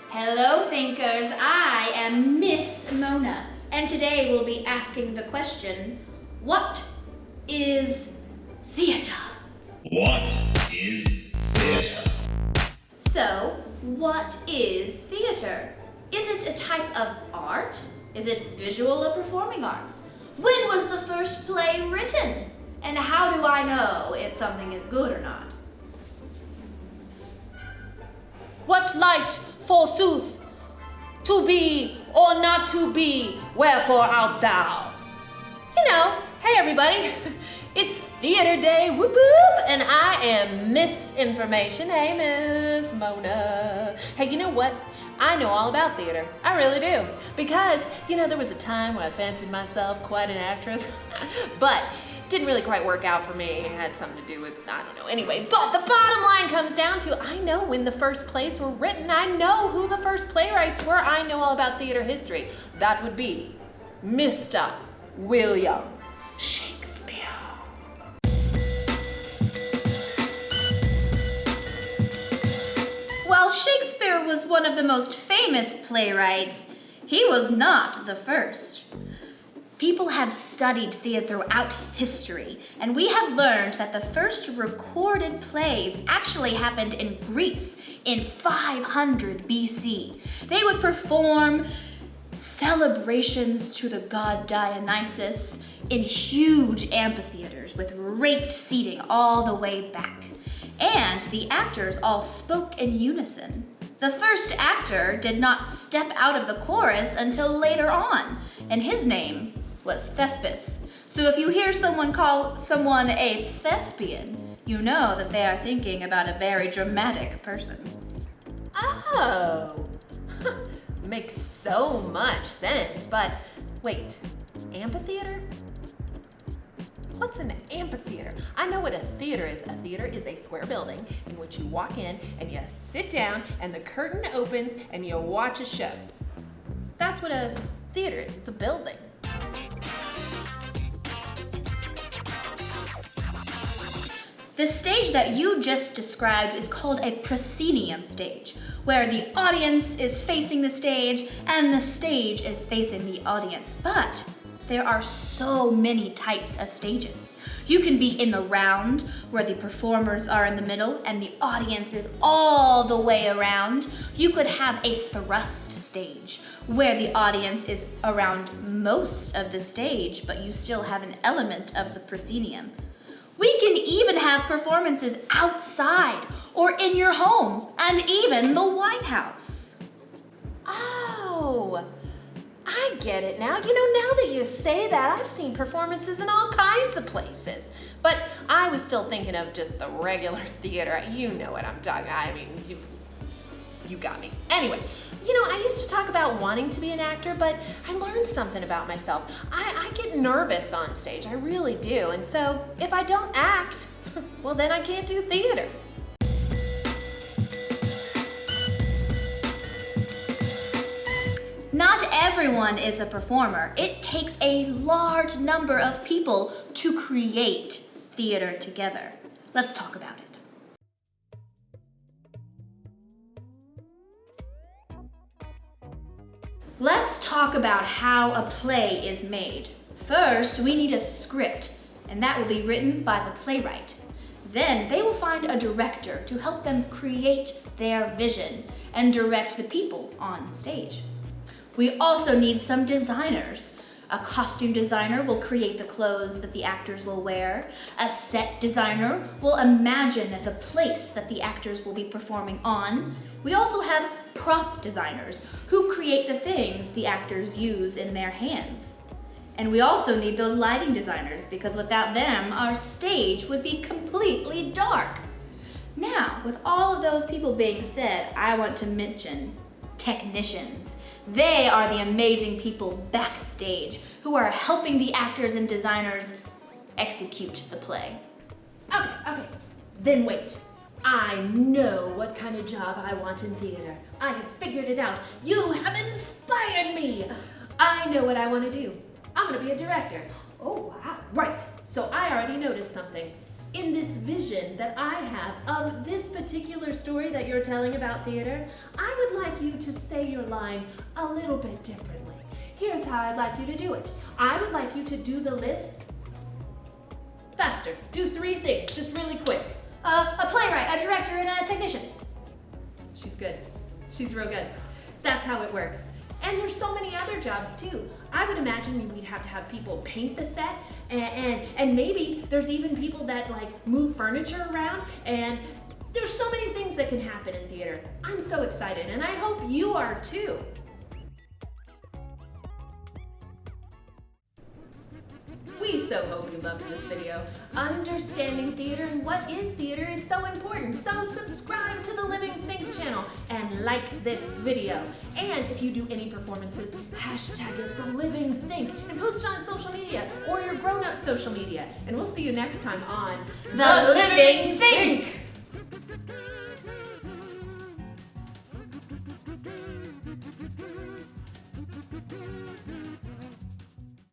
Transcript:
Hello, thinkers. I am Miss Mona, and today we'll be asking the question, what is theater? What is theater? So, what is theater? Is it a type of art? Is it visual or performing arts? When was the first play written? And how do I know if something is good or not? What light, forsooth, to be or not to be, wherefore art thou? Hey everybody, it's theater day, whoop whoop, and I am Miss Information. Hey Miss Mona. Hey, you know what? I know all about theater. I really do. Because, there was a time when I fancied myself quite an actress, but didn't really quite work out for me. It had something to do with, I don't know. Anyway, but the bottom line comes down to, I know when the first plays were written. I know who the first playwrights were. I know all about theater history. That would be Mr. William Shakespeare. While Shakespeare was one of the most famous playwrights, he was not the first. People have studied theater throughout history, and we have learned that the first recorded plays actually happened in Greece in 500 BC. They would perform celebrations to the god Dionysus in huge amphitheaters with raked seating all the way back. And the actors all spoke in unison. The first actor did not step out of the chorus until later on, and his name was Thespis. So if you hear someone call someone a thespian, you know that they are thinking about a very dramatic person. Oh, makes so much sense, but wait, amphitheater? What's an amphitheater? I know what a theater is. A theater is a square building in which you walk in and you sit down and the curtain opens and you watch a show. That's what a theater is. It's a building. The stage that you just described is called a proscenium stage, where the audience is facing the stage and the stage is facing the audience. But there are so many types of stages. You can be in the round, where the performers are in the middle and the audience is all the way around. You could have a thrust stage, where the audience is around most of the stage, but you still have an element of the proscenium. We can even have performances outside or in your home and even the White House. Oh, I get it now. Now that you say that, I've seen performances in all kinds of places. But I was still thinking of just the regular theater. You know what I'm talking about. I mean, you got me. Anyway, I used to talk about wanting to be an actor, but I learned something about myself. I get nervous on stage, I really do. And so if I don't act, well, then I can't do theater. Not everyone is a performer. It takes a large number of people to create theater together. Let's talk about it. Let's talk about how a play is made. First, we need a script, and that will be written by the playwright. Then they will find a director to help them create their vision and direct the people on stage. We also need some designers. A costume designer will create the clothes that the actors will wear. A set designer will imagine the place that the actors will be performing on. We also have prop designers who create the things the actors use in their hands. And we also need those lighting designers, because without them, our stage would be completely dark. Now, with all of those people being said, I want to mention technicians. They are the amazing people backstage who are helping the actors and designers execute the play. Okay, then wait. I know what kind of job I want in theater. I have figured it out. You have inspired me. I know what I want to do. I'm going to be a director. Oh, wow. Right. So I already noticed something. in this vision that I have of this particular story that you're telling about theater, I would like you to say your line a little bit differently. Here's how I'd like you to do it. I would like you to do the list faster. Do 3 things, just really quick. A playwright, a director, and a technician. She's good. She's real good. That's how it works. And there's so many other jobs too. I would imagine we'd have to have people paint the set, and maybe there's even people that like move furniture around, and there's so many things that can happen in theater. I'm so excited, and I hope you are too. We so hope you loved this video. Understanding theater and what is theater is so important. So subscribe to the Living Think channel and like this video. And if you do any performances, hashtag it The Living Think and post it on social media or your grown-up social media. And we'll see you next time on The Living Think!